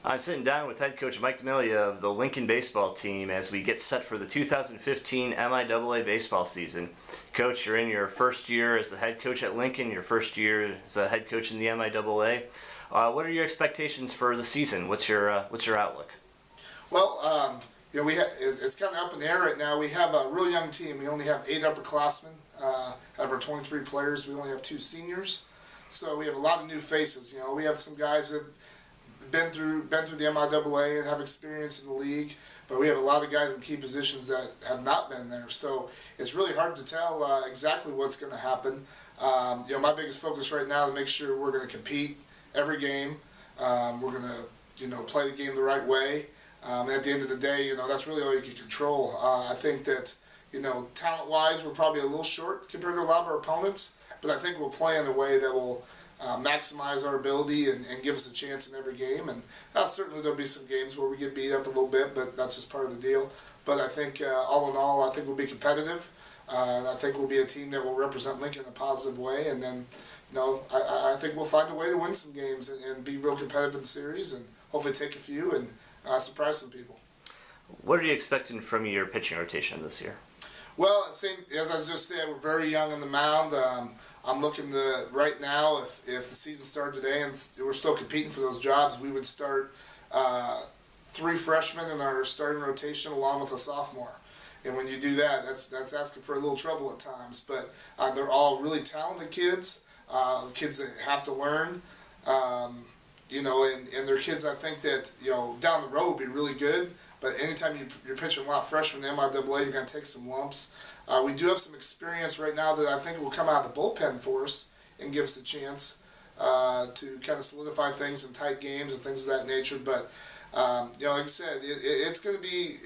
I'm sitting down with head coach Mike DeMilia of the Lincoln baseball team as we get set for the 2015 MIAA baseball season. Coach, you're in your first year as the head coach at Lincoln, your first year as a head coach in the MIAA. What are your expectations for the season? What's your outlook? Well, it's kind of up in the air right now. We have a real young team. We only have 8 upperclassmen. Out of our 23 players, we only have 2 seniors. So we have a lot of new faces. We have some guys that been through the MIAA and have experience in the league, but we have a lot of guys in key positions that have not been there. So it's really hard to tell exactly what's going to happen. My biggest focus right now is to make sure we're going to compete every game. We're going to play the game the right way. And at the end of the day, that's really all you can control. I think that talent-wise, we're probably a little short compared to a lot of our opponents, but I think we'll play in a way that will maximize our ability and give us a chance in every game. And certainly there'll be some games where we get beat up a little bit, but that's just part of the deal. But I think all in all, I think we'll be competitive. And I think we'll be a team that will represent Lincoln in a positive way. And then, I think we'll find a way to win some games and be real competitive in the series and hopefully take a few and surprise some people. What are you expecting from your pitching rotation this year? Well, as I just said, we're very young on the mound. I'm looking to, right now, if the season started today and we're still competing for those jobs, we would start 3 freshmen in our starting rotation along with a sophomore. And when you do that, that's asking for a little trouble at times. But they're all really talented kids, kids that have to learn. And they're kids I think that down the road will be really good. But anytime you're pitching a lot of freshmen in MIAA, you're going to take some lumps. We do have some experience right now that I think will come out of the bullpen for us and give us a chance to kind of solidify things in tight games and things of that nature. But like I said, it's going to be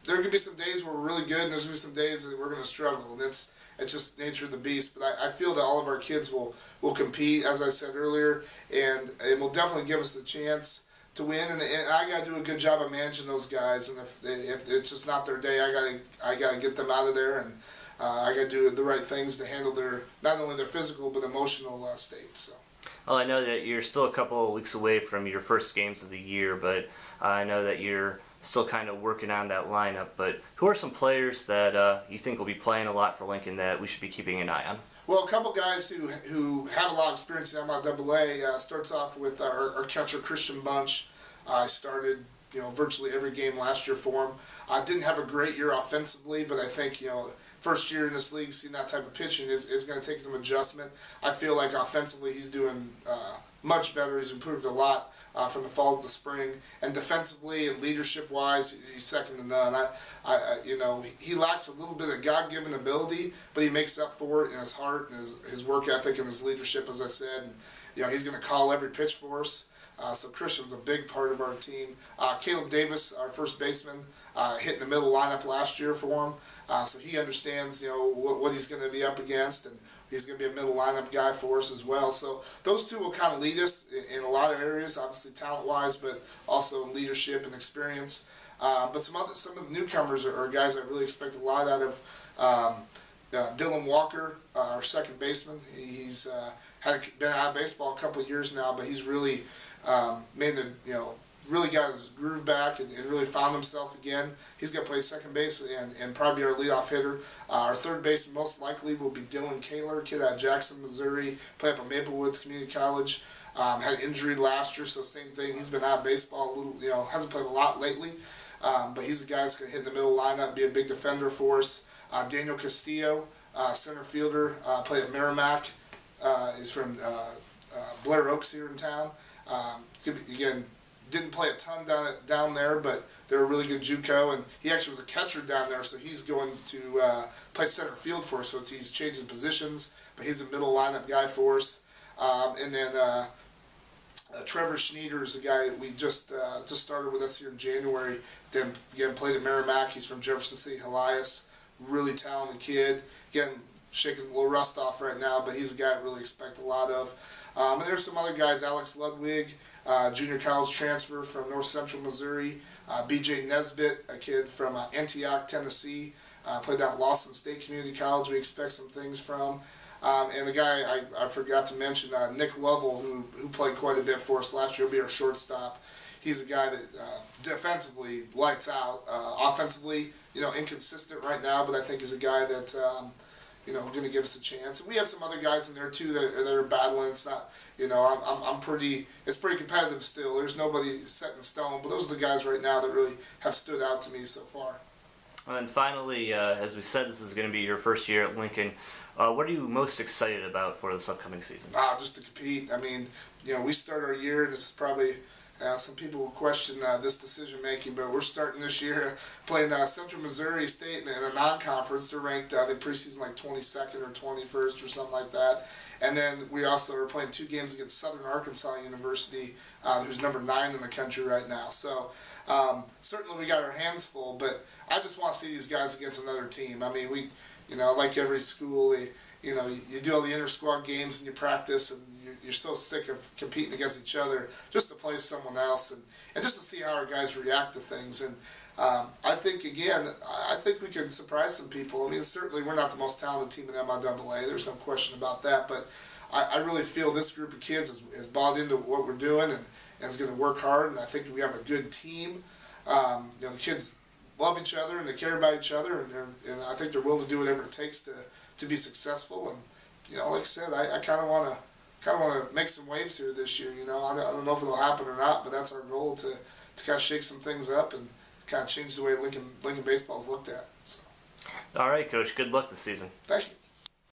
there are going to be some days where we're really good, and there's going to be some days that we're going to struggle, and it's just nature of the beast. But I feel that all of our kids will compete, as I said earlier, and it will definitely give us the chance to win, and I got to do a good job of managing those guys. And if it's just not their day, I got to get them out of there, and I got to do the right things to handle not only their physical but emotional state. So. Well, I know that you're still a couple of weeks away from your first games of the year, but I know that you're still kind of working on that lineup. But who are some players that you think will be playing a lot for Lincoln that we should be keeping an eye on? Well, a couple guys who have a lot of experience in MIAA starts off with our catcher Christian Bunch. I started virtually every game last year for him. I didn't have a great year offensively, but I think first year in this league, seeing that type of pitching is going to take some adjustment. I feel like offensively he's doing much better. He's improved a lot from the fall to the spring, and defensively and leadership-wise, he's second to none. He lacks a little bit of God-given ability, but he makes up for it in his heart and his work ethic and his leadership, as I said. And, he's going to call every pitch for us. So Christian's a big part of our team. Caleb Davis, our first baseman, hit in the middle lineup last year for him. So he understands, what he's going to be up against, and he's going to be a middle lineup guy for us as well. So those two will kind of lead us in a lot of areas, obviously talent-wise, but also in leadership and experience. But some of the newcomers are guys I really expect a lot out of. Dylan Walker, our second baseman, he's been out of baseball a couple of years now, but he's really really got his groove back and really found himself again. He's going to play second base and probably our leadoff hitter. Our third baseman most likely will be Dylan Kaler, kid out of Jackson, Missouri, played up at Maple Woods Community College. Had an injury last year, so same thing. He's been out of baseball a little, hasn't played a lot lately, but he's the guy that's going to hit in the middle lineup, be a big defender for us. Daniel Castillo, center fielder, played at Merrimack. He's from Blair Oaks here in town. Again, didn't play a ton down there, but they're a really good JUCO, and he actually was a catcher down there, so he's going to play center field for us. So he's changing positions, but he's a middle lineup guy for us. And then Trevor Schneider is a guy that we just started with us here in January. Then again played at Merrimack. He's from Jefferson City, Helias. Really talented kid. Again, shaking a little rust off right now, but he's a guy I really expect a lot of. And there's some other guys, Alex Ludwig, junior college transfer from North Central Missouri. B.J. Nesbitt, a kid from Antioch, Tennessee, played down at Lawson State Community College. We expect some things from. And the guy I forgot to mention, Nick Lovell, who played quite a bit for us last year, will be our shortstop. He's a guy that defensively lights out. Offensively, inconsistent right now, but I think is a guy that going to give us a chance. And we have some other guys in there too that are battling. It's not, it's pretty competitive still. There's nobody set in stone, but those are the guys right now that really have stood out to me so far. And then finally, as we said, this is going to be your first year at Lincoln. What are you most excited about for this upcoming season? Just to compete. I mean, we start our year, and this is probably some people will question this decision making, but we're starting this year playing Central Missouri State in a non-conference. They're ranked, I think, preseason like 22nd or 21st or something like that. And then we also are playing 2 games against Southern Arkansas University, who's number 9 in the country right now. So certainly we got our hands full, but I just want to see these guys against another team. I mean, we, like every school, you do all the inter-squad games and you practice, and you're so sick of competing against each other just to play someone else and just to see how our guys react to things. And I think we can surprise some people. I mean, certainly we're not the most talented team in MIAA. There's no question about that. But I really feel this group of kids has bought into what we're doing and is going to work hard. And I think we have a good team. The kids love each other and they care about each other, and I think they're willing to do whatever it takes to be successful. And like I said, I kind of want to make some waves here this year. I don't know if it'll happen or not, but that's our goal to kind of shake some things up and kind of change the way Lincoln baseball is looked at. So. All right, Coach. Good luck this season. Thank you.